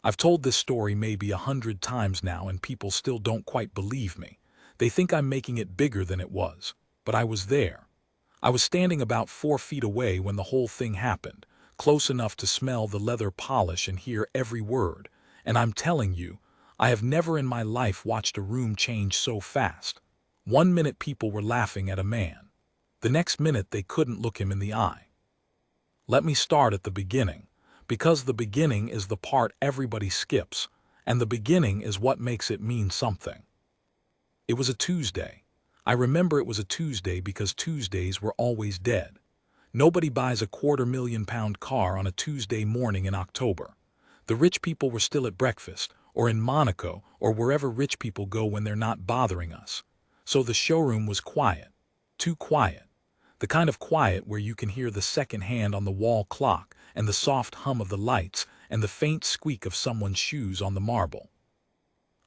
I've told this story maybe 100 times now and people still don't quite believe me. They think I'm making it bigger than it was. But I was there. I was standing about 4 feet away when the whole thing happened, close enough to smell the leather polish and hear every word. And I'm telling you, I have never in my life watched a room change so fast. 1 minute people were laughing at a man. The next minute they couldn't look him in the eye. Let me start at the beginning, because the beginning is the part everybody skips, and the beginning is what makes it mean something. It was a Tuesday. I remember it was a Tuesday because Tuesdays were always dead. Nobody buys a £250,000 car on a Tuesday morning in October. The rich people were still at breakfast, or in Monaco, or wherever rich people go when they're not bothering us. So the showroom was quiet. Too quiet. The kind of quiet where you can hear the second hand on the wall clock and the soft hum of the lights and the faint squeak of someone's shoes on the marble.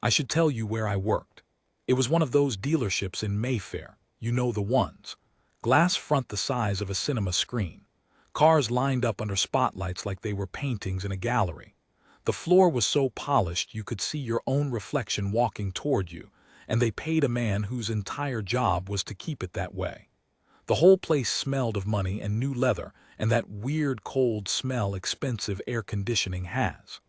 I should tell you where I worked. It was one of those dealerships in Mayfair, you know the ones. Glass front the size of a cinema screen. Cars lined up under spotlights like they were paintings in a gallery. The floor was so polished you could see your own reflection walking toward you, and they paid a man whose entire job was to keep it that way. The whole place smelled of money and new leather and that weird cold smell expensive air conditioning has.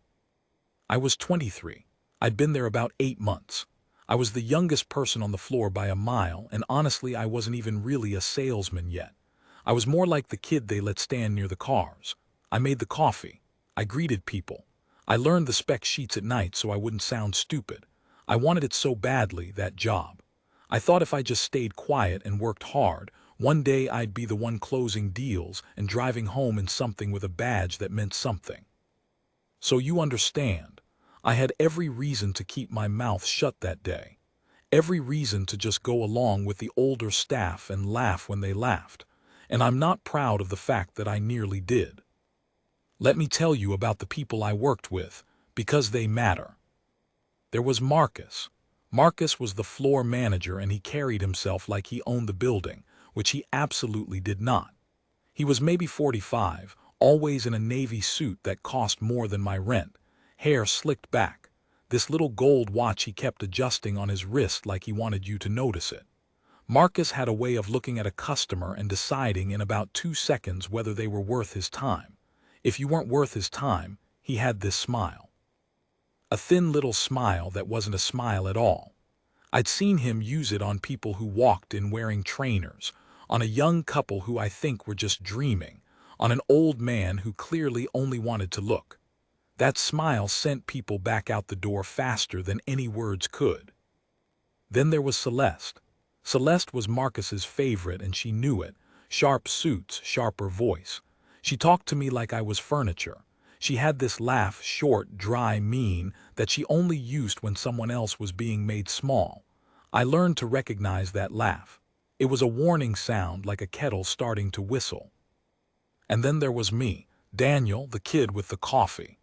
I was 23. I'd been there about 8 months. I was the youngest person on the floor by a mile, and honestly I wasn't even really a salesman yet. I was more like the kid they let stand near the cars. I made the coffee. I greeted people. I learned the spec sheets at night so I wouldn't sound stupid. I wanted it so badly, that job. I thought if I just stayed quiet and worked hard, one day I'd be the one closing deals and driving home in something with a badge that meant something. So you understand, I had every reason to keep my mouth shut that day. Every reason to just go along with the older staff and laugh when they laughed. And I'm not proud of the fact that I nearly did. Let me tell you about the people I worked with, because they matter. There was Marcus. Marcus was the floor manager and he carried himself like he owned the building, which he absolutely did not. He was maybe 45, always in a navy suit that cost more than my rent, hair slicked back, this little gold watch he kept adjusting on his wrist like he wanted you to notice it. Marcus had a way of looking at a customer and deciding in about 2 seconds whether they were worth his time. If you weren't worth his time, he had this smile. A thin little smile that wasn't a smile at all. I'd seen him use it on people who walked in wearing trainers, on a young couple who I think were just dreaming, on an old man who clearly only wanted to look. That smile sent people back out the door faster than any words could. Then there was Celeste. Celeste was Marcus's favorite and she knew it. Sharp suits, sharper voice. She talked to me like I was furniture. She had this laugh, short, dry, mean, that she only used when someone else was being made small. I learned to recognize that laugh. It was a warning sound like a kettle starting to whistle. And then there was me, Daniel, the kid with the coffee.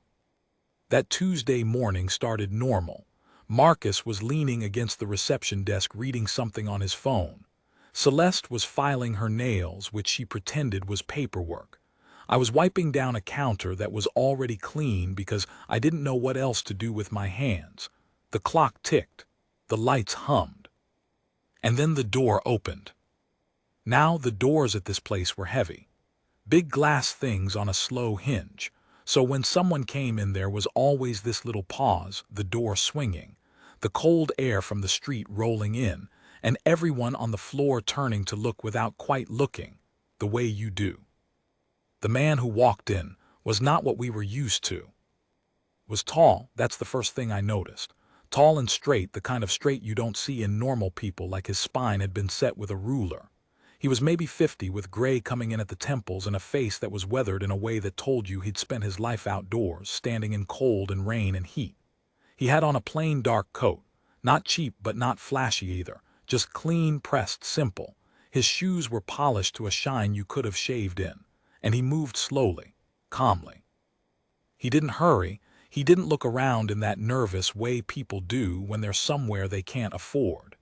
That Tuesday morning started normal. Marcus was leaning against the reception desk reading something on his phone. Celeste was filing her nails, which she pretended was paperwork. I was wiping down a counter that was already clean because I didn't know what else to do with my hands. The clock ticked. The lights hummed. And then the door opened. Now the doors at this place were heavy. Big glass things on a slow hinge. So when someone came in there was always this little pause, the door swinging, the cold air from the street rolling in, and everyone on the floor turning to look without quite looking, the way you do. The man who walked in was not what we were used to. Was tall, that's the first thing I noticed. Tall and straight, the kind of straight you don't see in normal people, like his spine had been set with a ruler. He was maybe 50 with gray coming in at the temples and a face that was weathered in a way that told you he'd spent his life outdoors, standing in cold and rain and heat. He had on a plain dark coat, not cheap but not flashy either, just clean, pressed, simple. His shoes were polished to a shine you could have shaved in, and he moved slowly, calmly. He didn't hurry, he didn't look around in that nervous way people do when they're somewhere they can't afford.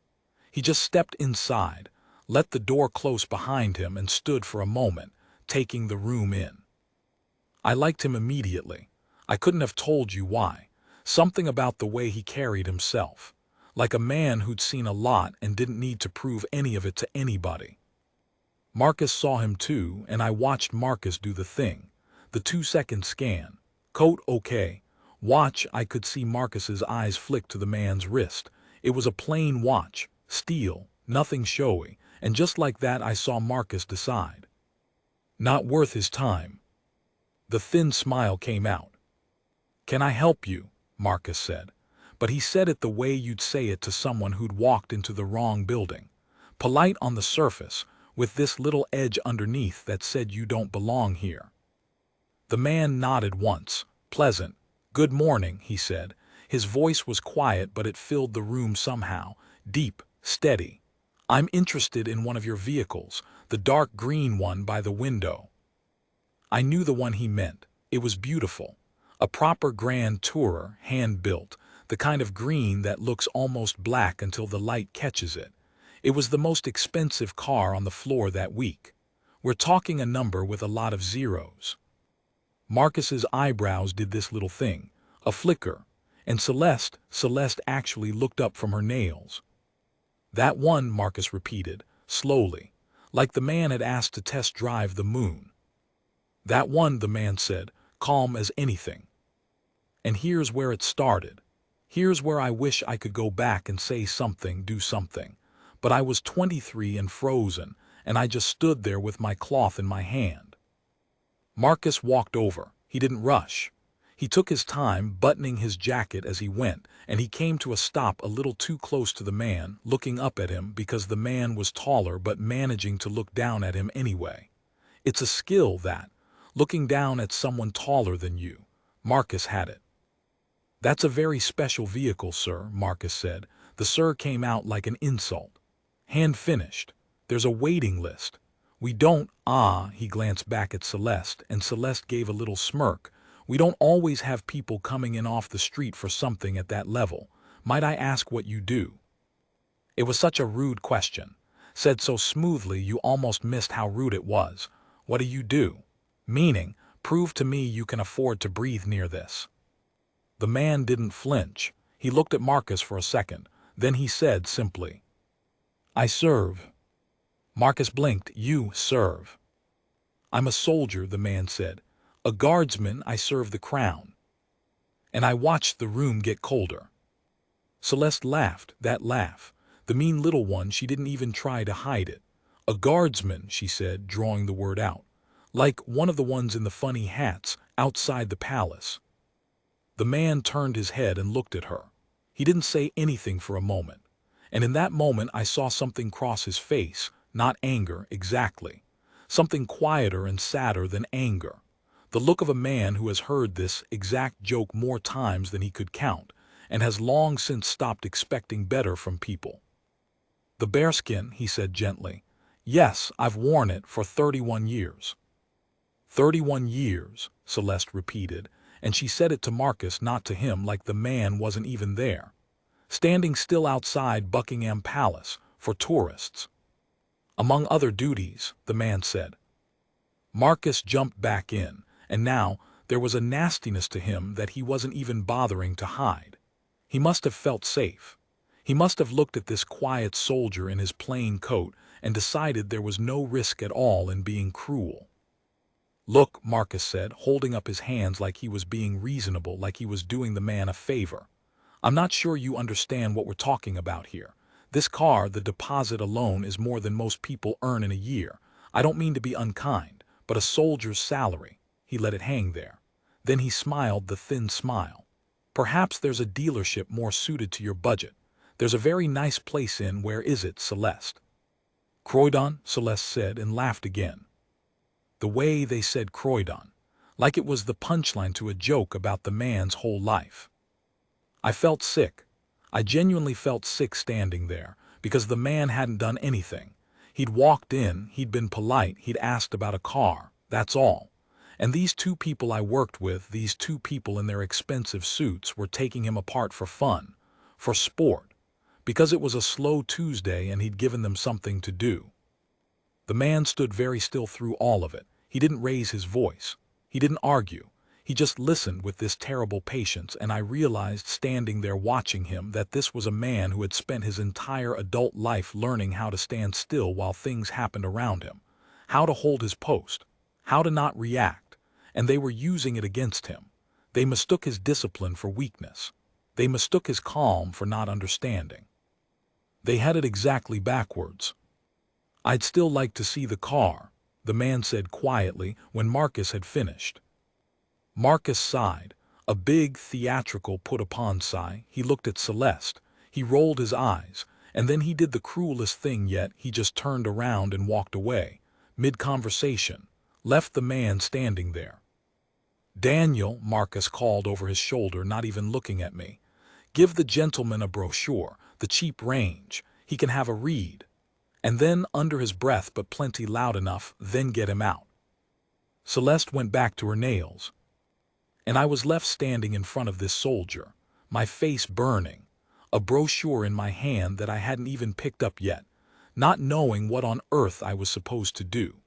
He just stepped inside, let the door close behind him and stood for a moment, taking the room in. I liked him immediately. I couldn't have told you why. Something about the way he carried himself. Like a man who'd seen a lot and didn't need to prove any of it to anybody. Marcus saw him too, and I watched Marcus do the thing. The 2-second scan. Coat okay. Watch. I could see Marcus's eyes flick to the man's wrist. It was a plain watch. Steel. Nothing showy. And just like that I saw Marcus decide. Not worth his time. The thin smile came out. "Can I help you?" Marcus said. But he said it the way you'd say it to someone who'd walked into the wrong building. Polite on the surface, with this little edge underneath that said you don't belong here. The man nodded once. Pleasant. "Good morning," he said. His voice was quiet, but it filled the room somehow. Deep, steady. "I'm interested in one of your vehicles, the dark green one by the window." I knew the one he meant. It was beautiful. A proper Grand Tourer, hand-built, the kind of green that looks almost black until the light catches it. It was the most expensive car on the floor that week. We're talking a number with a lot of zeros. Marcus's eyebrows did this little thing, a flicker, and Celeste actually looked up from her nails. "That one," Marcus repeated, slowly, like the man had asked to test drive the moon. "That one," the man said, calm as anything. "And here's where it started. Here's where I wish I could go back and say something, do something. But I was 23 and frozen, and I just stood there with my cloth in my hand." Marcus walked over. He didn't rush. He took his time, buttoning his jacket as he went, and he came to a stop a little too close to the man, looking up at him because the man was taller but managing to look down at him anyway. It's a skill that, looking down at someone taller than you. Marcus had it. "That's a very special vehicle, sir," Marcus said. The "sir" came out like an insult. "Hand finished. There's a waiting list. We don't," he glanced back at Celeste, and Celeste gave a little smirk. "We don't always have people coming in off the street for something at that level. Might I ask what you do?" It was such a rude question. Said so smoothly you almost missed how rude it was. "What do you do?" Meaning, prove to me you can afford to breathe near this. The man didn't flinch. He looked at Marcus for a second. Then he said simply, "I serve." Marcus blinked. "You serve?" "I'm a soldier," the man said. "A guardsman. I serve the crown." And I watched the room get colder. Celeste laughed, that laugh. The mean little one, she didn't even try to hide it. "A guardsman," she said, drawing the word out. "Like one of the ones in the funny hats, outside the palace." The man turned his head and looked at her. He didn't say anything for a moment. And in that moment I saw something cross his face, not anger, exactly. Something quieter and sadder than anger. The look of a man who has heard this exact joke more times than he could count, and has long since stopped expecting better from people. "The bearskin," he said gently. "Yes, I've worn it for 31 years. 31 years, Celeste repeated, and she said it to Marcus, not to him, like the man wasn't even there. Standing still outside Buckingham Palace, for tourists. "Among other duties," the man said. Marcus jumped back in, and now there was a nastiness to him that he wasn't even bothering to hide. He must have felt safe. He must have looked at this quiet soldier in his plain coat and decided there was no risk at all in being cruel. "Look," Marcus said, holding up his hands like he was being reasonable, like he was doing the man a favor. "I'm not sure you understand what we're talking about here. This car, the deposit alone, is more than most people earn in a year. I don't mean to be unkind, but a soldier's salary." He let it hang there. Then he smiled the thin smile. "Perhaps there's a dealership more suited to your budget. There's a very nice place in, where is it, Celeste?" "Croydon," Celeste said, and laughed again. The way they said Croydon, like it was the punchline to a joke about the man's whole life. I felt sick. I genuinely felt sick standing there, because the man hadn't done anything. He'd walked in, he'd been polite, he'd asked about a car, that's all. And these two people I worked with, these two people in their expensive suits, were taking him apart for fun, for sport, because it was a slow Tuesday and he'd given them something to do. The man stood very still through all of it. He didn't raise his voice. He didn't argue. He just listened with this terrible patience, and I realized standing there watching him that this was a man who had spent his entire adult life learning how to stand still while things happened around him, how to hold his post, how to not react, and they were using it against him. They mistook his discipline for weakness. They mistook his calm for not understanding. They had it exactly backwards. "I'd still like to see the car," the man said quietly when Marcus had finished. Marcus sighed, a big, theatrical put-upon sigh. He looked at Celeste. He rolled his eyes, and then he did the cruelest thing yet. He just turned around and walked away, mid-conversation, left the man standing there. "Daniel," Marcus called over his shoulder, not even looking at me. "Give the gentleman a brochure, the cheap range. He can have a read." And then, under his breath but plenty loud enough, "Then get him out." Celeste went back to her nails, and I was left standing in front of this soldier, my face burning, a brochure in my hand that I hadn't even picked up yet, not knowing what on earth I was supposed to do.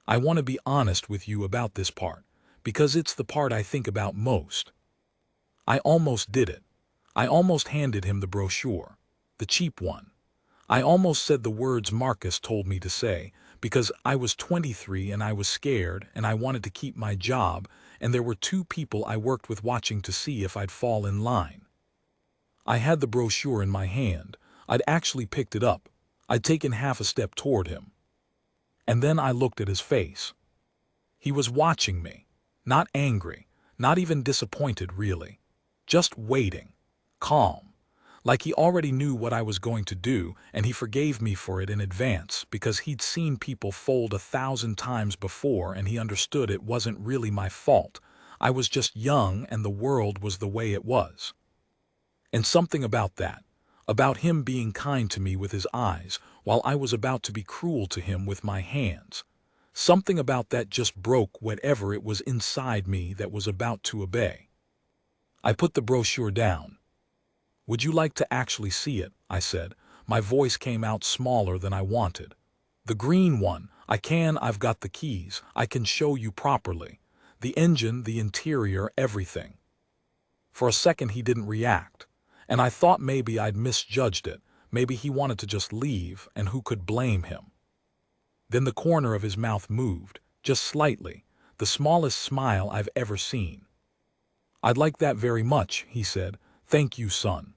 I want to be honest with you about this part, because it's the part I think about most. I almost did it. I almost handed him the brochure, the cheap one. I almost said the words Marcus told me to say, because I was 23 and I was scared and I wanted to keep my job, and there were two people I worked with watching to see if I'd fall in line. I had the brochure in my hand. I'd actually picked it up. I'd taken half a step toward him. And then I looked at his face. He was watching me, not angry, not even disappointed really, just waiting, calm. Like he already knew what I was going to do, and he forgave me for it in advance because he'd seen people fold 1,000 times before and he understood it wasn't really my fault. I was just young and the world was the way it was. And something about that, about him being kind to me with his eyes while I was about to be cruel to him with my hands, something about that just broke whatever it was inside me that was about to obey. I put the brochure down. "Would you like to actually see it?" I said. My voice came out smaller than I wanted. "The green one. I've got the keys. I can show you properly. The engine, the interior, everything." For a second he didn't react, and I thought maybe I'd misjudged it. Maybe he wanted to just leave, and who could blame him? Then the corner of his mouth moved, just slightly, the smallest smile I've ever seen. "I'd like that very much," he said. "Thank you, son."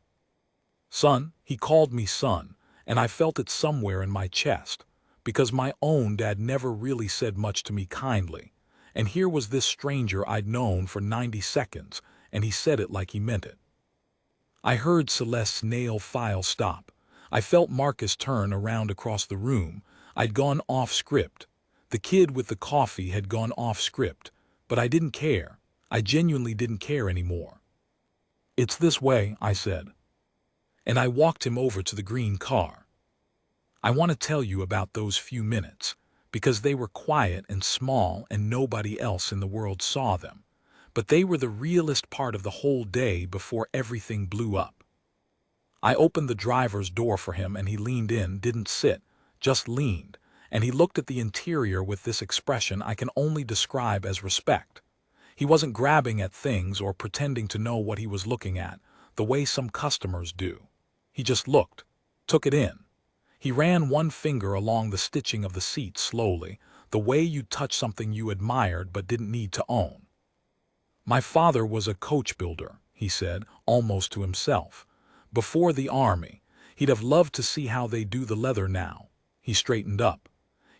Son, he called me son, and I felt it somewhere in my chest, because my own dad never really said much to me kindly, and here was this stranger I'd known for 90 seconds, and he said it like he meant it. I heard Celeste's nail file stop. I felt Marcus turn around across the room. I'd gone off script. The kid with the coffee had gone off script, but I didn't care. I genuinely didn't care anymore. "It's this way," I said. And I walked him over to the green car. I want to tell you about those few minutes, because they were quiet and small and nobody else in the world saw them. But they were the realest part of the whole day before everything blew up. I opened the driver's door for him and he leaned in, didn't sit, just leaned, and he looked at the interior with this expression I can only describe as respect. He wasn't grabbing at things or pretending to know what he was looking at, the way some customers do. He just looked, took it in. He ran one finger along the stitching of the seat slowly, the way you'd touch something you admired but didn't need to own. "My father was a coach builder," he said, almost to himself. "Before the army. He'd have loved to see how they do the leather now." He straightened up.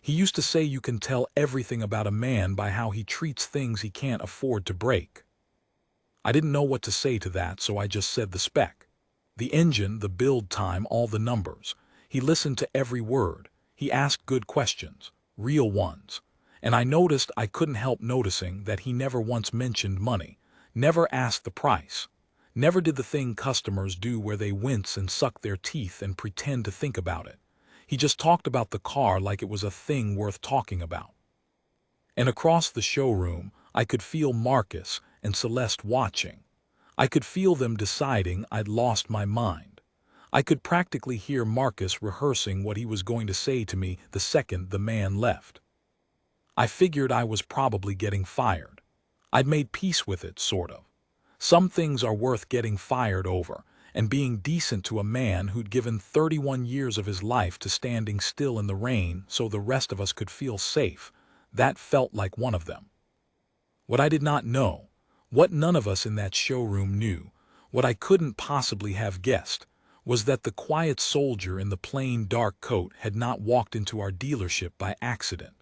"He used to say you can tell everything about a man by how he treats things he can't afford to break." I didn't know what to say to that, so I just said the spec. The engine, the build time, all the numbers. He listened to every word. He asked good questions, real ones. And I noticed I couldn't help noticing that he never once mentioned money, never asked the price, never did the thing customers do where they wince and suck their teeth and pretend to think about it. He just talked about the car like it was a thing worth talking about. And across the showroom, I could feel Marcus and Celeste watching. I could feel them deciding I'd lost my mind. I could practically hear Marcus rehearsing what he was going to say to me the second the man left. I figured I was probably getting fired. I'd made peace with it, sort of. Some things are worth getting fired over, and being decent to a man who'd given 31 years of his life to standing still in the rain so the rest of us could feel safe, that felt like one of them. What I did not know, what none of us in that showroom knew, what I couldn't possibly have guessed, was that the quiet soldier in the plain dark coat had not walked into our dealership by accident.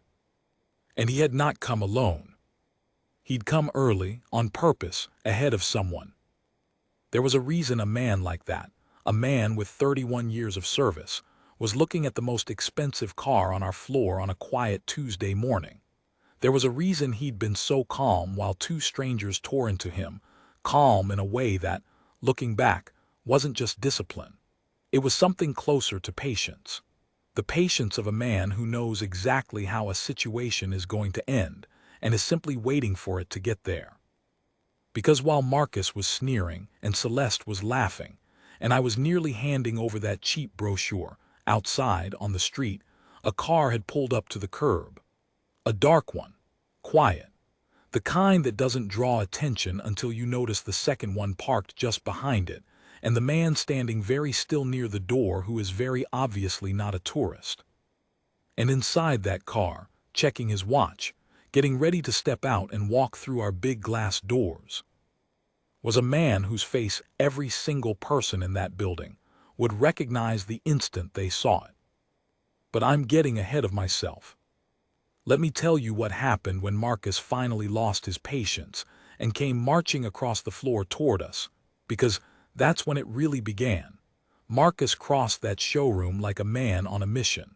And he had not come alone. He'd come early, on purpose, ahead of someone. There was a reason a man like that, a man with 31 years of service, was looking at the most expensive car on our floor on a quiet Tuesday morning. There was a reason he'd been so calm while two strangers tore into him, calm in a way that, looking back, wasn't just discipline. It was something closer to patience. The patience of a man who knows exactly how a situation is going to end and is simply waiting for it to get there. Because while Marcus was sneering and Celeste was laughing, and I was nearly handing over that cheap brochure, outside, on the street, a car had pulled up to the curb. A dark one, quiet, the kind that doesn't draw attention until you notice the second one parked just behind it, and the man standing very still near the door who is very obviously not a tourist. And inside that car, checking his watch, getting ready to step out and walk through our big glass doors, was a man whose face every single person in that building would recognize the instant they saw it. But I'm getting ahead of myself. Let me tell you what happened when Marcus finally lost his patience and came marching across the floor toward us, because that's when it really began. Marcus crossed that showroom like a man on a mission.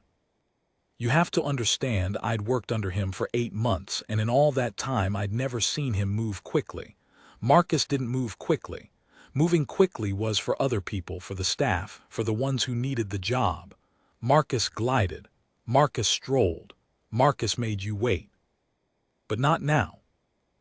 You have to understand, I'd worked under him for 8 months, and in all that time I'd never seen him move quickly. Marcus didn't move quickly. Moving quickly was for other people, for the staff, for the ones who needed the job. Marcus glided. Marcus strolled. Marcus made you wait. But not now.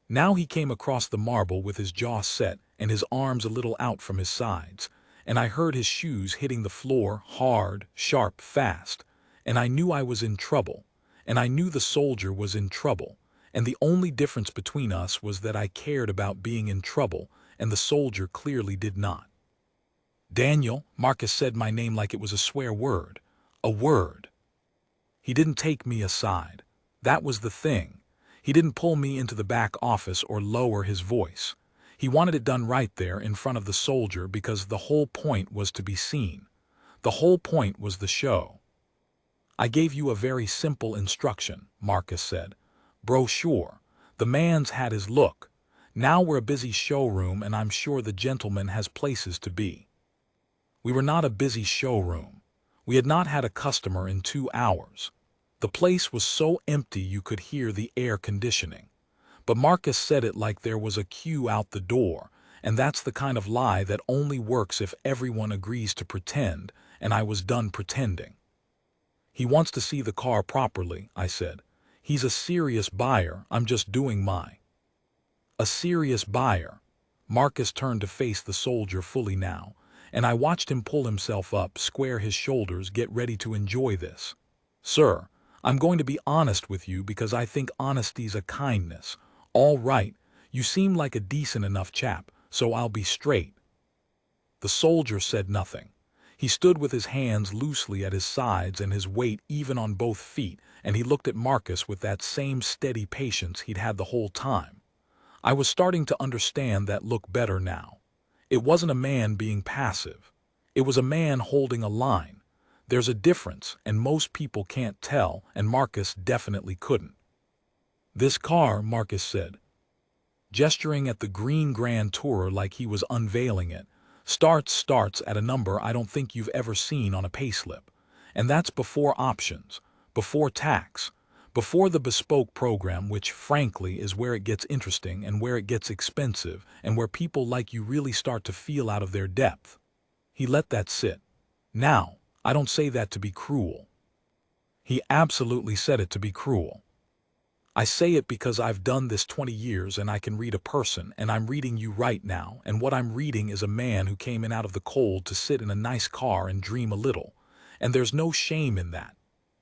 Now he came across the marble with his jaw set and his arms a little out from his sides, and I heard his shoes hitting the floor hard, sharp, fast, and I knew I was in trouble, and I knew the soldier was in trouble, and the only difference between us was that I cared about being in trouble, and the soldier clearly did not. Daniel, Marcus said my name like it was a swear word. A word. He didn't take me aside. That was the thing. He didn't pull me into the back office or lower his voice. He wanted it done right there in front of the soldier because the whole point was to be seen. The whole point was the show. I gave you a very simple instruction, Marcus said. Brochure. The man's had his look. Now we're a busy showroom, and I'm sure the gentleman has places to be. We were not a busy showroom. We had not had a customer in 2 hours. The place was so empty you could hear the air conditioning. But Marcus said it like there was a queue out the door, and that's the kind of lie that only works if everyone agrees to pretend, and I was done pretending. He wants to see the car properly, I said. He's a serious buyer, I'm just doing my. A serious buyer. Marcus turned to face the soldier fully now, and I watched him pull himself up, square his shoulders, get ready to enjoy this. Sir, I'm going to be honest with you because I think honesty's a kindness. All right, you seem like a decent enough chap, so I'll be straight. The soldier said nothing. He stood with his hands loosely at his sides and his weight even on both feet, and he looked at Marcus with that same steady patience he'd had the whole time. I was starting to understand that look better now. It wasn't a man being passive. It was a man holding a line. There's a difference, and most people can't tell, and Marcus definitely couldn't. This car, Marcus said, gesturing at the green Grand Tourer like he was unveiling it, starts at a number I don't think you've ever seen on a payslip. And that's before options, before tax, before the bespoke program, which frankly is where it gets interesting and where it gets expensive and where people like you really start to feel out of their depth. He let that sit. Now, I don't say that to be cruel. He absolutely said it to be cruel. I say it because I've done this 20 years and I can read a person, and I'm reading you right now, and what I'm reading is a man who came in out of the cold to sit in a nice car and dream a little, and there's no shame in that.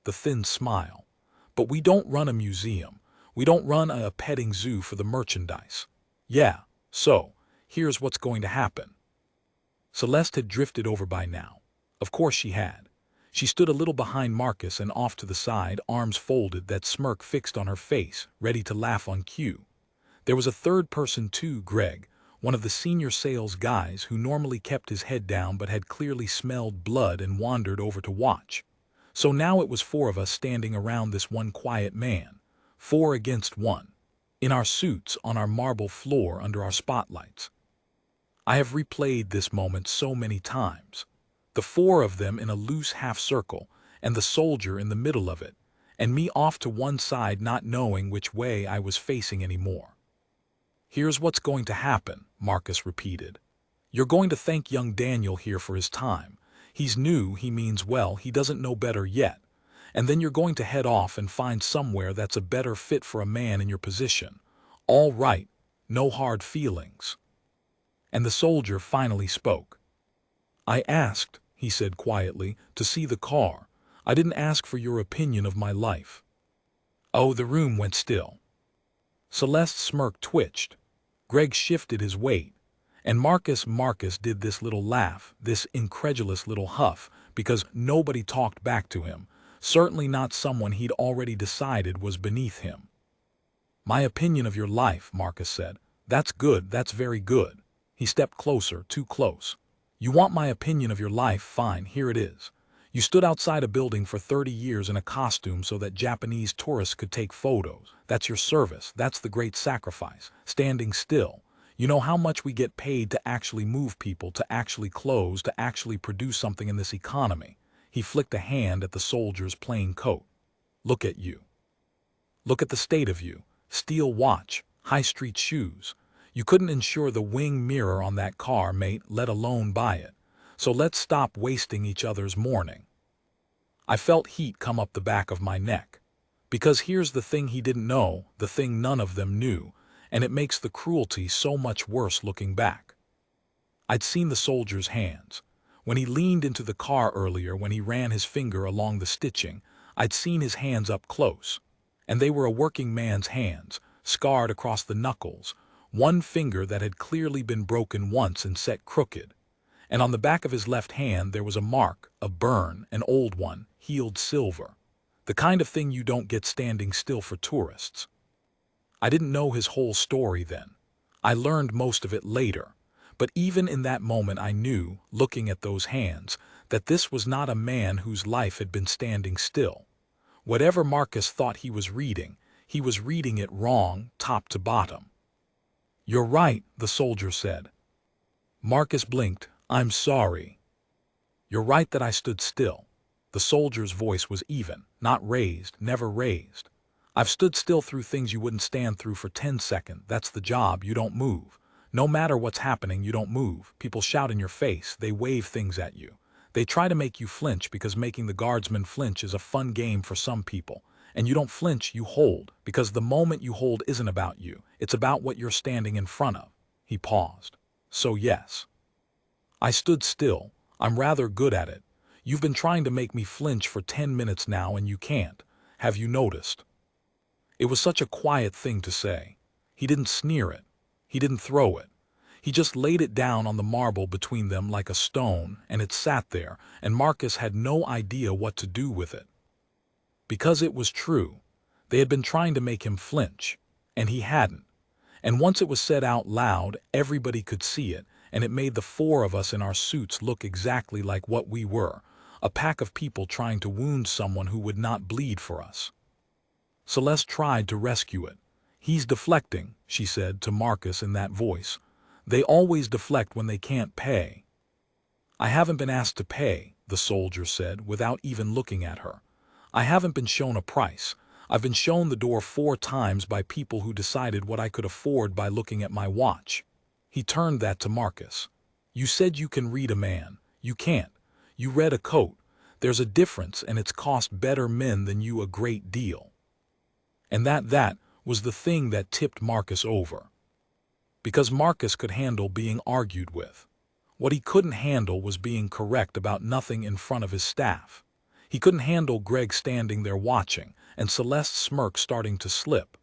The thin smile. But we don't run a museum. We don't run a petting zoo for the merchandise. Yeah, so, here's what's going to happen. Celeste had drifted over by now. Of course she had. She stood a little behind Marcus and off to the side, arms folded, that smirk fixed on her face, ready to laugh on cue. There was a third person too, Greg, one of the senior sales guys who normally kept his head down but had clearly smelled blood and wandered over to watch. So now it was four of us standing around this one quiet man, 4 against 1, in our suits on our marble floor under our spotlights. I have replayed this moment so many times. The four of them in a loose half circle, and the soldier in the middle of it, and me off to one side not knowing which way I was facing anymore. Here's what's going to happen, Marcus repeated. You're going to thank young Daniel here for his time. He's new, he means well, he doesn't know better yet. And then you're going to head off and find somewhere that's a better fit for a man in your position. All right, no hard feelings. And the soldier finally spoke. I asked, he said quietly, to see the car. I didn't ask for your opinion of my life. Oh, the room went still. Celeste's smirk twitched. Greg shifted his weight. And Marcus did this little laugh, this incredulous little huff, because nobody talked back to him, certainly not someone he'd already decided was beneath him. My opinion of your life, Marcus said. That's good, that's very good. He stepped closer, too close. You want my opinion of your life? Fine, here it is. You stood outside a building for 30 years in a costume so that Japanese tourists could take photos. That's your service, that's the great sacrifice, standing still. You know how much we get paid to actually move people, to actually close, to actually produce something in this economy. He flicked a hand at the soldier's plain coat. Look at you. Look at the state of you. Steel watch, high street shoes. You couldn't insure the wing mirror on that car, mate, let alone buy it. So let's stop wasting each other's morning. I felt heat come up the back of my neck. Because here's the thing he didn't know, the thing none of them knew, and it makes the cruelty so much worse looking back. I'd seen the soldier's hands. When he leaned into the car earlier, when he ran his finger along the stitching, I'd seen his hands up close. And they were a working man's hands, scarred across the knuckles, one finger that had clearly been broken once and set crooked. And on the back of his left hand there was a mark, a burn, an old one, healed silver. The kind of thing you don't get standing still for tourists. I didn't know his whole story then. I learned most of it later. But even in that moment I knew, looking at those hands, that this was not a man whose life had been standing still. Whatever Marcus thought he was reading it wrong, top to bottom. You're right, the soldier said. Marcus blinked. I'm sorry. You're right that I stood still. The soldier's voice was even, not raised, never raised. I've stood still through things you wouldn't stand through for 10 seconds. That's the job, you don't move. No matter what's happening, you don't move. People shout in your face, they wave things at you. They try to make you flinch because making the guardsman flinch is a fun game for some people. And you don't flinch, you hold, because the moment you hold isn't about you. It's about what you're standing in front of. He paused. So yes. I stood still. I'm rather good at it. You've been trying to make me flinch for 10 minutes now and you can't. Have you noticed? It was such a quiet thing to say. He didn't sneer it. He didn't throw it. He just laid it down on the marble between them like a stone, and it sat there, and Marcus had no idea what to do with it. Because it was true. They had been trying to make him flinch, and he hadn't. And once it was said out loud, everybody could see it, and it made the four of us in our suits look exactly like what we were, a pack of people trying to wound someone who would not bleed for us. Celeste tried to rescue it. He's deflecting, she said to Marcus in that voice. They always deflect when they can't pay. I haven't been asked to pay, the soldier said, without even looking at her. I haven't been shown a price. I've been shown the door 4 times by people who decided what I could afford by looking at my watch. He turned that to Marcus. You said you can read a man. You can't. You read a coat. There's a difference, and it's cost better men than you a great deal. And that was the thing that tipped Marcus over. Because Marcus could handle being argued with. What he couldn't handle was being correct about nothing in front of his staff. He couldn't handle Greg standing there watching, and Celeste's smirk starting to slip.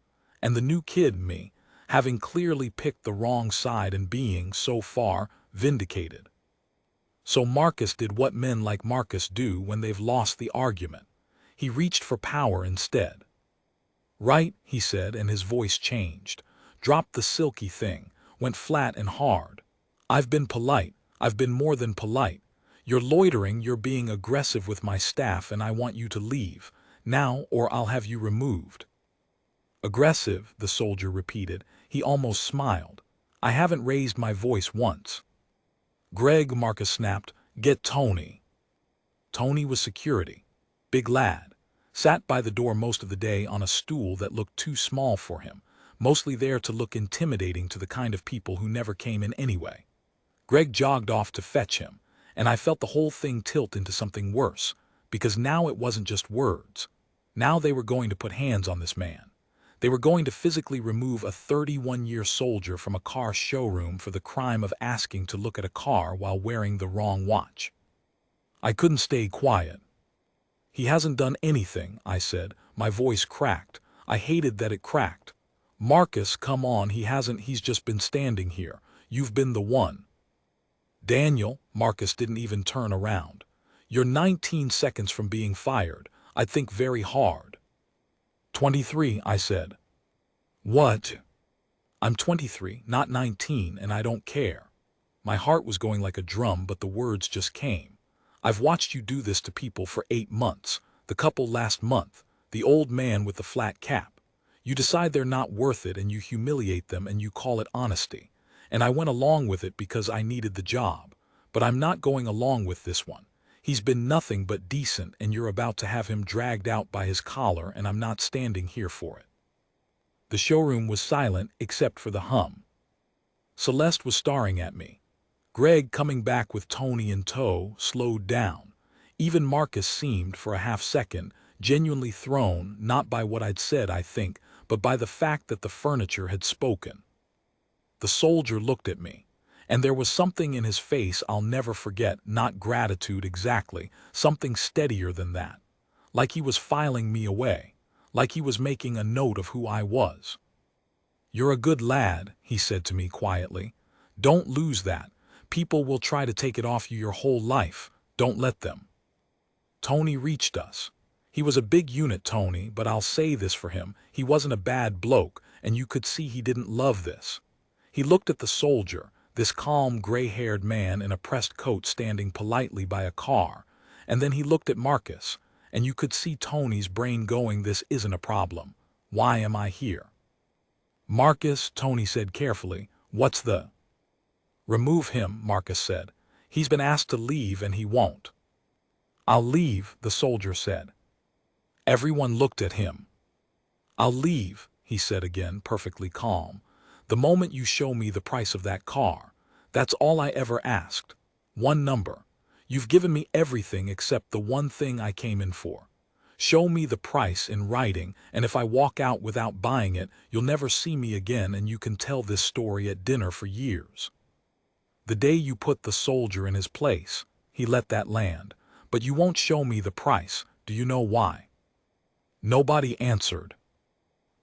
and the new kid, me, having clearly picked the wrong side and being, so far, vindicated. So Marcus did what men like Marcus do when they've lost the argument. He reached for power instead. "Right," he said, and his voice changed. Dropped the silky thing, went flat and hard. "I've been polite. I've been more than polite. You're loitering, you're being aggressive with my staff, and I want you to leave. Now, or I'll have you removed." "Aggressive," the soldier repeated. He almost smiled. "I haven't raised my voice once." "Greg," Marcus snapped, "get Tony." Tony was security. Big lad. Sat by the door most of the day on a stool that looked too small for him, mostly there to look intimidating to the kind of people who never came in anyway. Greg jogged off to fetch him, and I felt the whole thing tilt into something worse, because now it wasn't just words. Now they were going to put hands on this man. They were going to physically remove a 31-year soldier from a car showroom for the crime of asking to look at a car while wearing the wrong watch. I couldn't stay quiet. "He hasn't done anything," I said. My voice cracked. I hated that it cracked. "Marcus, come on, he hasn't, he's just been standing here. You've been the one." "Daniel," Marcus didn't even turn around. "You're 19 seconds from being fired. I'd think very hard." 23, I said. "What?" "I'm 23, not 19, and I don't care." My heart was going like a drum, but the words just came. "I've watched you do this to people for 8 months, the couple last month, the old man with the flat cap. You decide they're not worth it and you humiliate them and you call it honesty. And I went along with it because I needed the job. But I'm not going along with this one. He's been nothing but decent and you're about to have him dragged out by his collar and I'm not standing here for it." The showroom was silent except for the hum. Celeste was staring at me. Greg, coming back with Tony in tow, slowed down. Even Marcus seemed, for a half-second, genuinely thrown, not by what I'd said, I think, but by the fact that the furniture had spoken. The soldier looked at me, and there was something in his face I'll never forget, not gratitude exactly, something steadier than that. Like he was filing me away, like he was making a note of who I was. "You're a good lad," he said to me quietly. "Don't lose that. People will try to take it off you your whole life. Don't let them." Tony reached us. He was a big unit, Tony, but I'll say this for him, he wasn't a bad bloke, and you could see he didn't love this. He looked at the soldier, this calm, gray-haired man in a pressed coat standing politely by a car, and then he looked at Marcus, and you could see Tony's brain going, "This isn't a problem. Why am I here?" "Marcus," Tony said carefully, "what's the—" "Remove him," Marcus said. "He's been asked to leave and he won't." "I'll leave," the soldier said. Everyone looked at him. "I'll leave," he said again, perfectly calm. "The moment you show me the price of that car. That's all I ever asked. One number. You've given me everything except the one thing I came in for. Show me the price in writing, and if I walk out without buying it, you'll never see me again and you can tell this story at dinner for years." The day you put the soldier in his place, he let that land. "But you won't show me the price. Do you know why?" Nobody answered.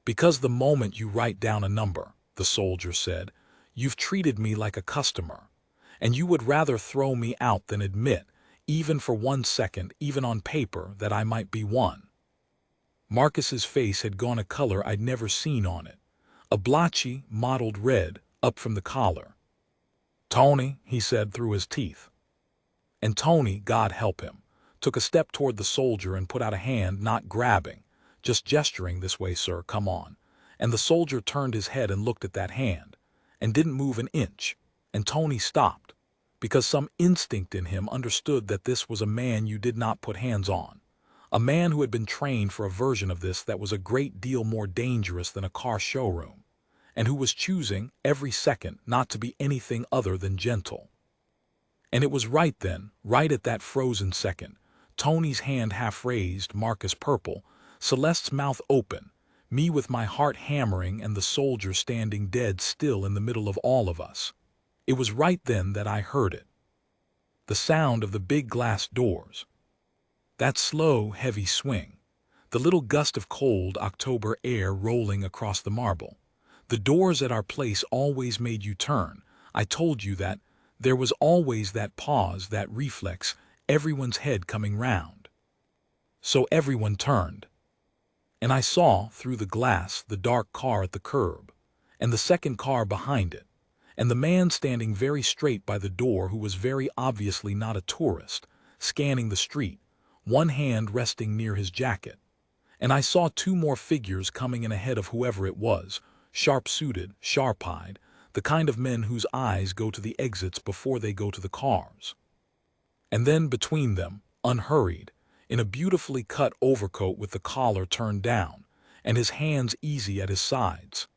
"Because the moment you write down a number," the soldier said, "you've treated me like a customer. And you would rather throw me out than admit, even for 1 second, even on paper, that I might be one." Marcus's face had gone a color I'd never seen on it. A blotchy, mottled red, up from the collar. "Tony," he said through his teeth. And Tony, God help him, took a step toward the soldier and put out a hand, not grabbing, just gesturing, "This way, sir, come on." And the soldier turned his head and looked at that hand, and didn't move an inch, and Tony stopped, because some instinct in him understood that this was a man you did not put hands on, a man who had been trained for a version of this that was a great deal more dangerous than a car showroom, and who was choosing, every second, not to be anything other than gentle. And it was right then, right at that frozen second, Tony's hand half raised, Marcus purple, Celeste's mouth open, me with my heart hammering and the soldier standing dead still in the middle of all of us. It was right then that I heard it. The sound of the big glass doors. That slow, heavy swing. The little gust of cold October air rolling across the marble. The doors at our place always made you turn. I told you that. There was always that pause, that reflex, everyone's head coming round. So everyone turned. And I saw, through the glass, the dark car at the curb, and the second car behind it, and the man standing very straight by the door who was very obviously not a tourist, scanning the street, one hand resting near his jacket. And I saw two more figures coming in ahead of whoever it was, sharp-suited, sharp-eyed, the kind of men whose eyes go to the exits before they go to the cars. And then between them, unhurried, in a beautifully cut overcoat with the collar turned down, and his hands easy at his sides,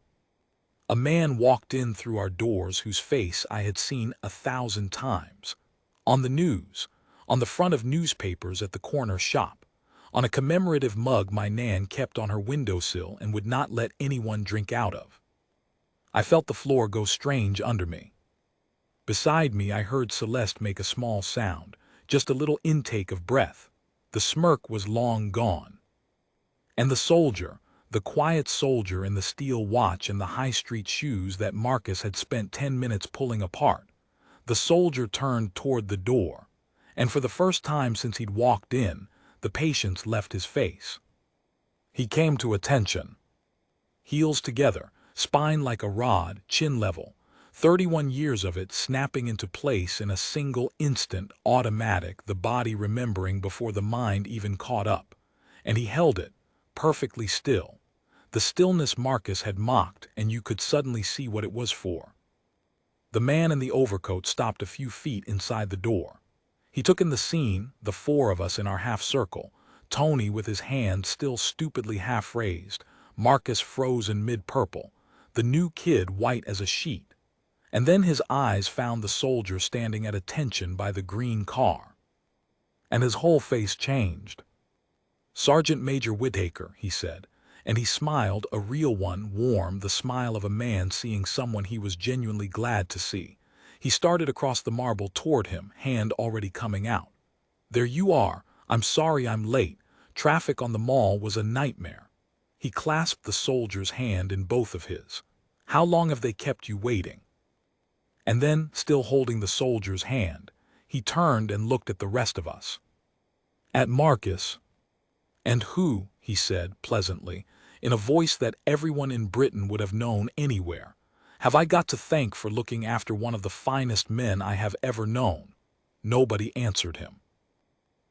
a man walked in through our doors whose face I had seen 1,000 times. On the news, on the front of newspapers at the corner shop, on a commemorative mug my Nan kept on her windowsill and would not let anyone drink out of. I felt the floor go strange under me. Beside me I heard Celeste make a small sound, just a little intake of breath. The smirk was long gone. And the soldier, the quiet soldier in the steel watch and the high street shoes that Marcus had spent 10 minutes pulling apart, the soldier turned toward the door, and for the first time since he'd walked in, the patience left his face. He came to attention. Heels together, spine like a rod, chin level, 31 years of it snapping into place in a single instant, automatic, the body remembering before the mind even caught up. And he held it, perfectly still. The stillness Marcus had mocked, and you could suddenly see what it was for. The man in the overcoat stopped a few feet inside the door. He took in the scene, the four of us in our half-circle, Tony with his hand still stupidly half-raised, Marcus frozen mid-purple, the new kid white as a sheet. And then his eyes found the soldier standing at attention by the green car. And his whole face changed. "Sergeant Major Whittaker," he said, and he smiled, a real one, warm, the smile of a man seeing someone he was genuinely glad to see. He started across the marble toward him, hand already coming out. "There you are. I'm sorry I'm late. Traffic on the mall was a nightmare." He clasped the soldier's hand in both of his. "How long have they kept you waiting?" And then, still holding the soldier's hand, he turned and looked at the rest of us. At Marcus. "And who," he said pleasantly, in a voice that everyone in Britain would have known anywhere, "have I got to thank for looking after one of the finest men I have ever known?" Nobody answered him.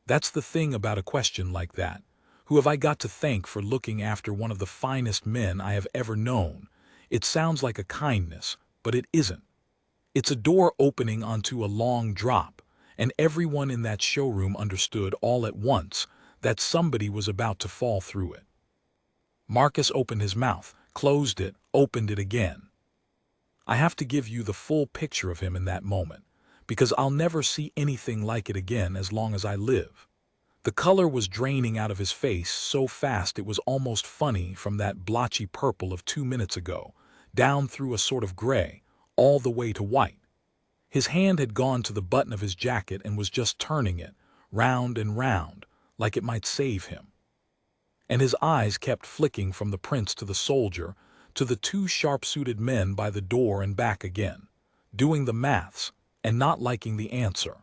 That's the thing about a question like that. Who have I got to thank for looking after one of the finest men I have ever known? It sounds like a kindness, but it isn't. It's a door opening onto a long drop, and everyone in that showroom understood all at once that somebody was about to fall through it. Marcus opened his mouth, closed it, opened it again. I have to give you the full picture of him in that moment, because I'll never see anything like it again as long as I live. The color was draining out of his face so fast it was almost funny, from that blotchy purple of 2 minutes ago, down through a sort of gray, all the way to white. His hand had gone to the button of his jacket and was just turning it, round and round, like it might save him. And his eyes kept flicking from the prince to the soldier, to the two sharp-suited men by the door and back again, doing the maths, and not liking the answer.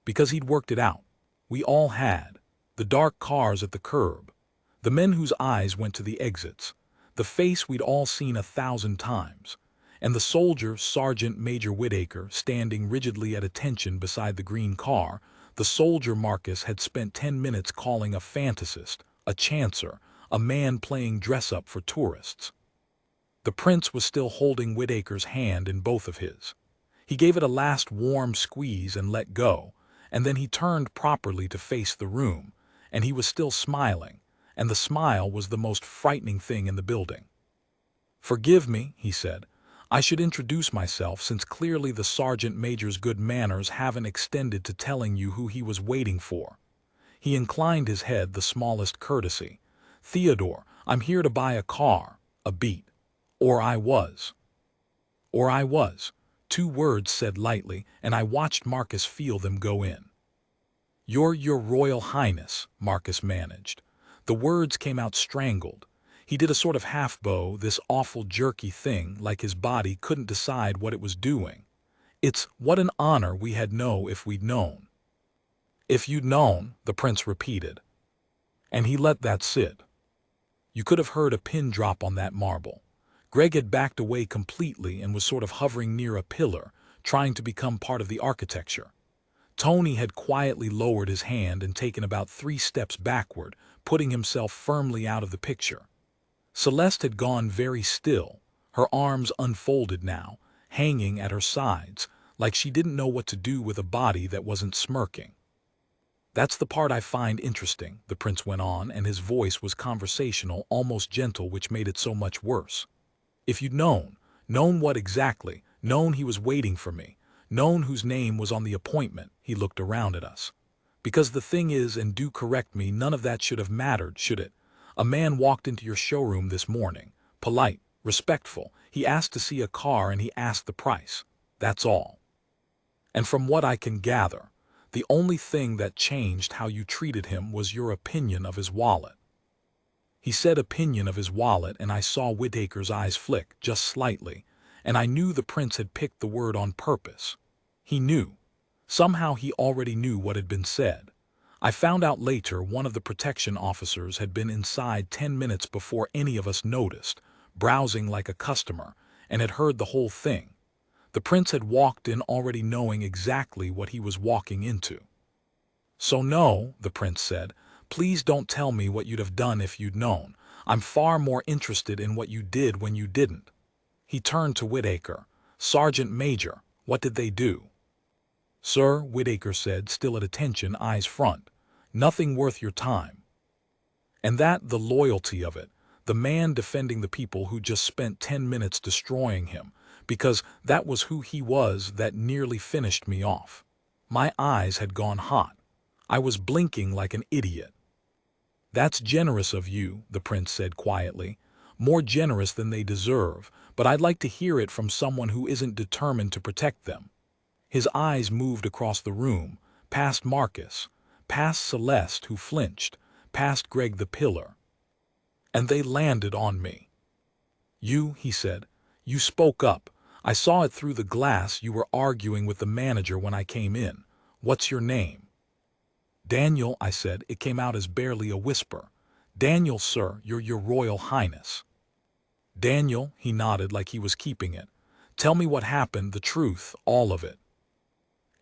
Because he'd worked it out. We all had. The dark cars at the curb, the men whose eyes went to the exits, the face we'd all seen 1,000 times, and the soldier, Sergeant Major Whittaker, standing rigidly at attention beside the green car, the soldier Marcus had spent 10 minutes calling a fantasist, a chancer, a man playing dress-up for tourists. The prince was still holding Whittaker's hand in both of his. He gave it a last warm squeeze and let go, and then he turned properly to face the room, and he was still smiling, and the smile was the most frightening thing in the building. "Forgive me," he said. "I should introduce myself, since clearly the sergeant major's good manners haven't extended to telling you who he was waiting for." He inclined his head the smallest courtesy. "Theodore, I'm here to buy a car, a beat. Or I was. Or I was." 2 words said lightly, and I watched Marcus feel them go in. Your Royal Highness," Marcus managed. The words came out strangled. He did a sort of half-bow, this awful jerky thing, like his body couldn't decide what it was doing. It's what an honor we had know if we'd known. If you'd known, the prince repeated. And he let that sit. You could have heard a pin drop on that marble. Greg had backed away completely and was sort of hovering near a pillar, trying to become part of the architecture. Tony had quietly lowered his hand and taken about 3 steps backward, putting himself firmly out of the picture. Celeste had gone very still, her arms unfolded now, hanging at her sides, like she didn't know what to do with a body that wasn't smirking. That's the part I find interesting, the prince went on, and his voice was conversational, almost gentle, which made it so much worse. If you'd known what exactly, known he was waiting for me, known whose name was on the appointment, he looked around at us. Because the thing is, and do correct me, none of that should have mattered, should it? A man walked into your showroom this morning, polite, respectful, he asked to see a car and he asked the price. That's all. And from what I can gather, the only thing that changed how you treated him was your opinion of his wallet. He said opinion of his wallet, and I saw Whitaker's eyes flick just slightly, and I knew the prince had picked the word on purpose. He knew. Somehow he already knew what had been said. I found out later one of the protection officers had been inside 10 minutes before any of us noticed, browsing like a customer, and had heard the whole thing. The prince had walked in already knowing exactly what he was walking into. So no, the prince said, please don't tell me what you'd have done if you'd known. I'm far more interested in what you did when you didn't. He turned to Whitaker. Sergeant Major, what did they do? Sir, Whitaker said, still at attention, eyes front. Nothing worth your time. And that, the loyalty of it, the man defending the people who just spent 10 minutes destroying him, because that was who he was, that nearly finished me off. My eyes had gone hot. I was blinking like an idiot. That's generous of you, the prince said quietly. More generous than they deserve, but I'd like to hear it from someone who isn't determined to protect them. His eyes moved across the room, past Marcus, past Celeste, who flinched, past Greg the pillar. And they landed on me. You, he said, you spoke up. I saw it through the glass. You were arguing with the manager when I came in. What's your name? Daniel, I said. It came out as barely a whisper. Daniel, sir, your Royal Highness. Daniel, he nodded like he was keeping it. Tell me what happened, the truth, all of it.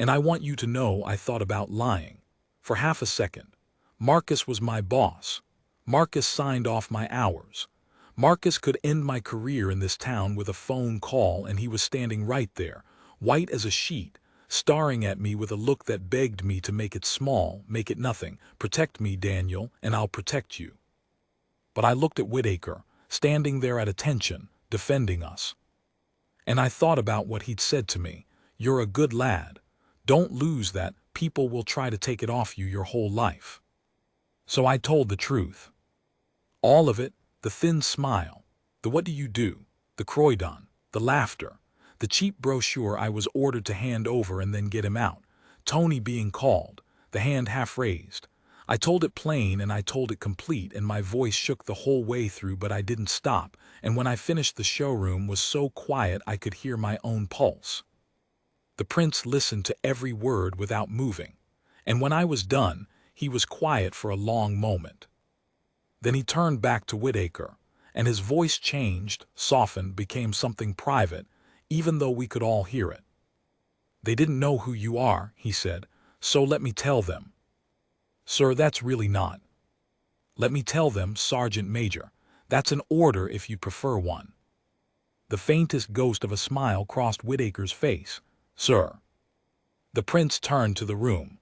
And I want you to know I thought about lying. For half a second. Marcus was my boss. Marcus signed off my hours. Marcus could end my career in this town with a phone call, and he was standing right there, white as a sheet, staring at me with a look that begged me to make it small, make it nothing. Protect me, Daniel, and I'll protect you. But I looked at Whitaker, standing there at attention, defending us. And I thought about what he'd said to me. You're a good lad. Don't lose that. People will try to take it off you your whole life. So I told the truth. All of it, the thin smile, the what do you do, the croydon, the laughter, the cheap brochure I was ordered to hand over and then get him out, Tony being called, the hand half raised. I told it plain and I told it complete, and my voice shook the whole way through, but I didn't stop, and when I finished the showroom was so quiet I could hear my own pulse. The prince listened to every word without moving, and when I was done, he was quiet for a long moment. Then he turned back to Whitaker, and his voice changed, softened, became something private, even though we could all hear it. They didn't know who you are, he said, so let me tell them. Sir, that's really not. Let me tell them, Sergeant Major. That's an order if you prefer one. The faintest ghost of a smile crossed Whitaker's face. Sir. The prince turned to the room.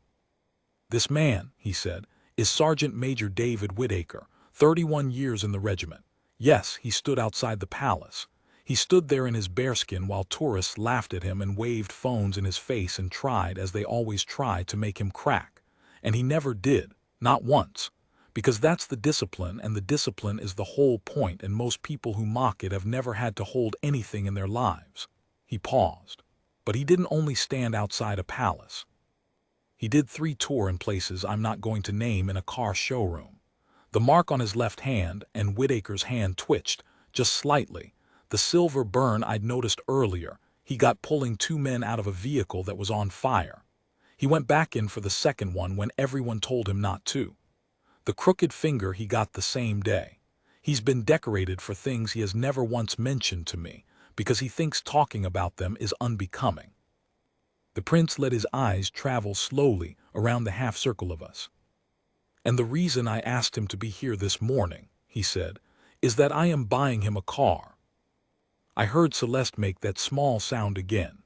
This man, he said, is Sergeant Major David Whitaker, 31 years in the regiment. Yes, he stood outside the palace. He stood there in his bearskin while tourists laughed at him and waved phones in his face and tried, as they always try, to make him crack. And he never did, not once. Because that's the discipline, and the discipline is the whole point, and most people who mock it have never had to hold anything in their lives. He paused. But he didn't only stand outside a palace. He did 3 tours in places I'm not going to name in a car showroom. The mark on his left hand, and Whitaker's hand twitched, just slightly. The silver burn I'd noticed earlier. He got pulling two men out of a vehicle that was on fire. He went back in for the second one when everyone told him not to. The crooked finger he got the same day. He's been decorated for things he has never once mentioned to me, because he thinks talking about them is unbecoming. The prince let his eyes travel slowly around the half-circle of us. And the reason I asked him to be here this morning, he said, is that I am buying him a car. I heard Celeste make that small sound again.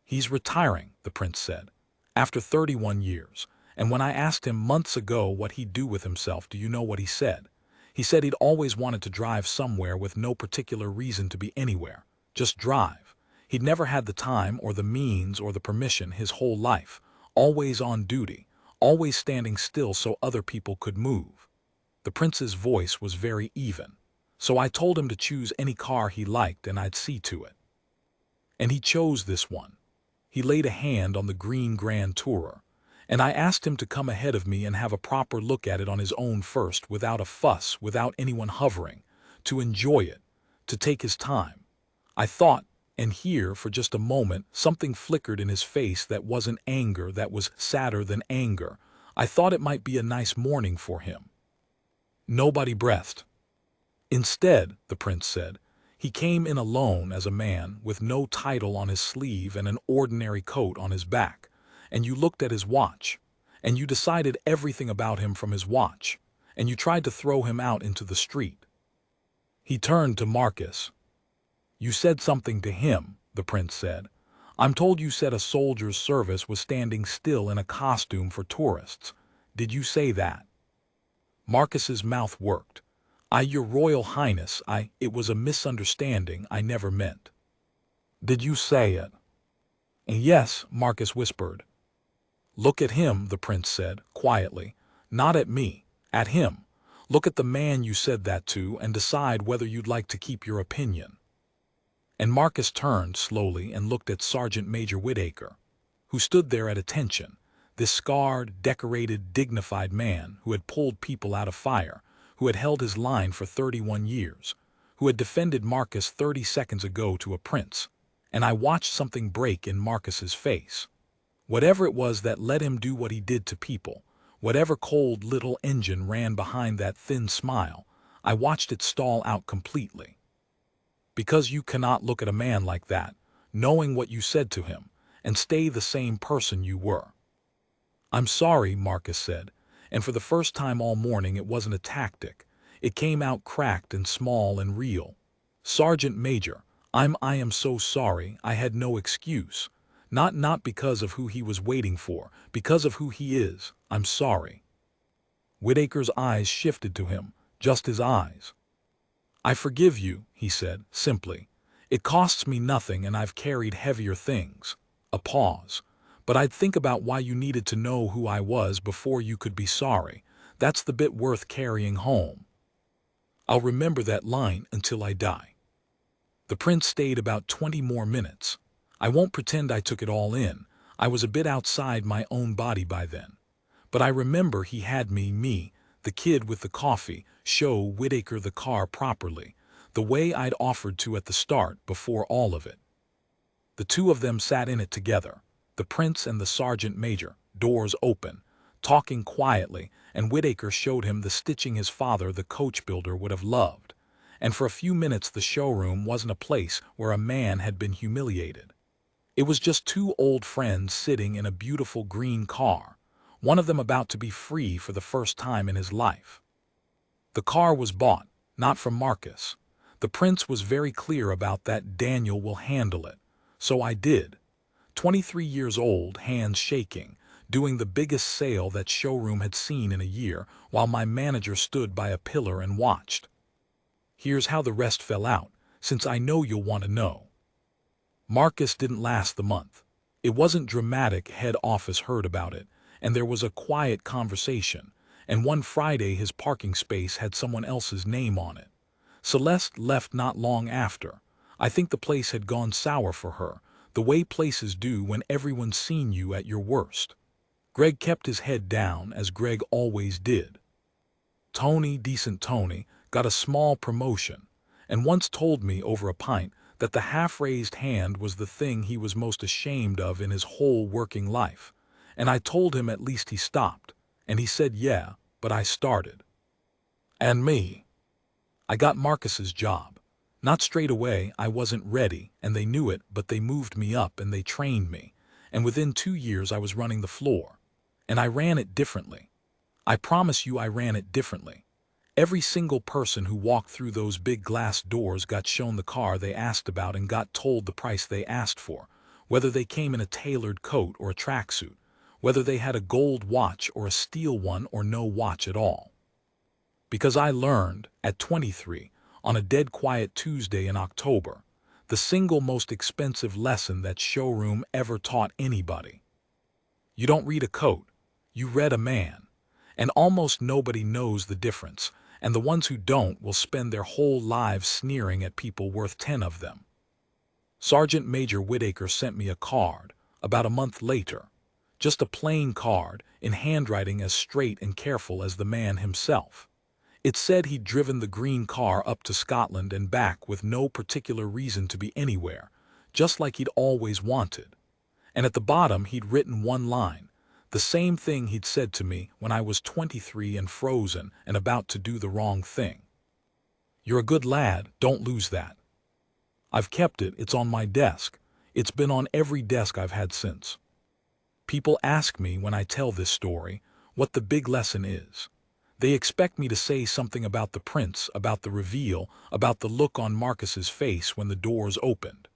He's retiring, the prince said, after 31 years. And when I asked him months ago what he'd do with himself, do you know what he said? He said he'd always wanted to drive somewhere with no particular reason to be anywhere. Just drive. He'd never had the time or the means or the permission his whole life. Always on duty. Always standing still so other people could move. The prince's voice was very even. So I told him to choose any car he liked and I'd see to it. And he chose this one. He laid a hand on the green Grand Tourer, and I asked him to come ahead of me and have a proper look at it on his own first, without a fuss, without anyone hovering, to enjoy it, to take his time. I thought, and here, for just a moment, something flickered in his face that wasn't anger, that was sadder than anger. I thought it might be a nice morning for him. Nobody breathed. Instead, the prince said, he came in alone as a man, with no title on his sleeve and an ordinary coat on his back, and you looked at his watch, and you decided everything about him from his watch, and you tried to throw him out into the street. He turned to Marcus. You said something to him, the prince said. I'm told you said a soldier's service was standing still in a costume for tourists. Did you say that? Marcus's mouth worked. Your Royal Highness, it was a misunderstanding I never meant. Did you say it? Yes, Marcus whispered. Look at him, the prince said, quietly. Not at me, at him. Look at the man you said that to and decide whether you'd like to keep your opinion. And Marcus turned slowly and looked at Sergeant Major Whitaker, who stood there at attention, this scarred, decorated, dignified man who had pulled people out of fire, who had held his line for 31 years, who had defended Marcus 30 seconds ago to a prince, and I watched something break in Marcus's face. Whatever it was that let him do what he did to people, whatever cold little engine ran behind that thin smile, I watched it stall out completely. Because you cannot look at a man like that, knowing what you said to him, and stay the same person you were. I'm sorry, Marcus said. And for the first time all morning it wasn't a tactic. It came out cracked and small and real. Sergeant Major, I am so sorry. I had no excuse. Not because of who he was waiting for, because of who he is. I'm sorry. Whitaker's eyes shifted to him, just his eyes. I forgive you, he said, simply. It costs me nothing and I've carried heavier things. A pause. But I'd think about why you needed to know who I was before you could be sorry. That's the bit worth carrying home. I'll remember that line until I die. The prince stayed about 20 more minutes. I won't pretend I took it all in. I was a bit outside my own body by then. But I remember he had me, the kid with the coffee, show Whitaker the car properly, the way I'd offered to at the start before all of it. The two of them sat in it together. The prince and the sergeant major, doors open, talking quietly, and Whitaker showed him the stitching his father, the coach builder, would have loved. And for a few minutes the showroom wasn't a place where a man had been humiliated. It was just two old friends sitting in a beautiful green car, one of them about to be free for the first time in his life. The car was bought, not from Marcus. The prince was very clear about that. Daniel will handle it. So I did. 23 years old, hands shaking, doing the biggest sale that showroom had seen in a year, while my manager stood by a pillar and watched. Here's how the rest fell out, since I know you'll want to know. Marcus didn't last the month. It wasn't dramatic. Head office heard about it, and there was a quiet conversation, and one Friday his parking space had someone else's name on it. Celeste left not long after. I think the place had gone sour for her, the way places do when everyone's seen you at your worst. Greg kept his head down, as Greg always did. Tony, decent Tony, got a small promotion, and once told me over a pint that the half-raised hand was the thing he was most ashamed of in his whole working life. And I told him at least he stopped, and he said yeah, but I started. And me. I got Marcus's job. Not straight away, I wasn't ready, and they knew it, but they moved me up and they trained me, and within 2 years I was running the floor. And I ran it differently. I promise you I ran it differently. Every single person who walked through those big glass doors got shown the car they asked about and got told the price they asked for, whether they came in a tailored coat or a tracksuit, whether they had a gold watch or a steel one or no watch at all. Because I learned, at 23, on a dead quiet Tuesday in October, the single most expensive lesson that showroom ever taught anybody. You don't read a coat, you read a man. And almost nobody knows the difference, and the ones who don't will spend their whole lives sneering at people worth 10 of them. Sergeant Major Whitaker sent me a card, about a month later. Just a plain card, in handwriting as straight and careful as the man himself. It said he'd driven the green car up to Scotland and back with no particular reason to be anywhere, just like he'd always wanted. And at the bottom he'd written one line, the same thing he'd said to me when I was 23 and frozen and about to do the wrong thing. You're a good lad, don't lose that. I've kept it, it's on my desk. It's been on every desk I've had since. People ask me when I tell this story what the big lesson is. They expect me to say something about the prince, about the reveal, about the look on Marcus's face when the doors opened.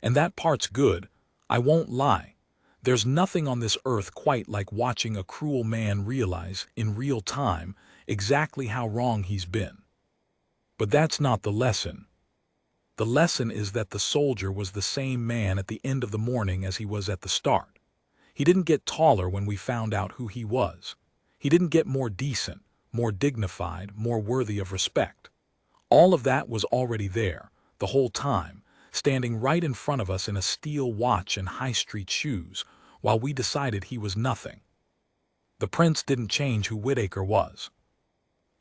And that part's good, I won't lie. There's nothing on this earth quite like watching a cruel man realize, in real time, exactly how wrong he's been. But that's not the lesson. The lesson is that the soldier was the same man at the end of the morning as he was at the start. He didn't get taller when we found out who he was. He didn't get more decent, more dignified, more worthy of respect. All of that was already there, the whole time, standing right in front of us in a steel watch and high-street shoes, while we decided he was nothing. The prince didn't change who Whitaker was.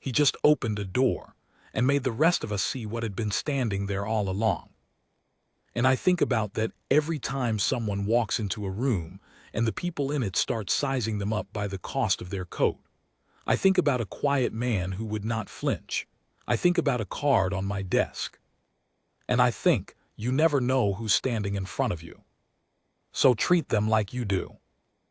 He just opened a door and made the rest of us see what had been standing there all along. And I think about that every time someone walks into a room and the people in it start sizing them up by the cost of their coat. I think about a quiet man who would not flinch. I think about a card on my desk. And I think, you never know who's standing in front of you. So treat them like you do.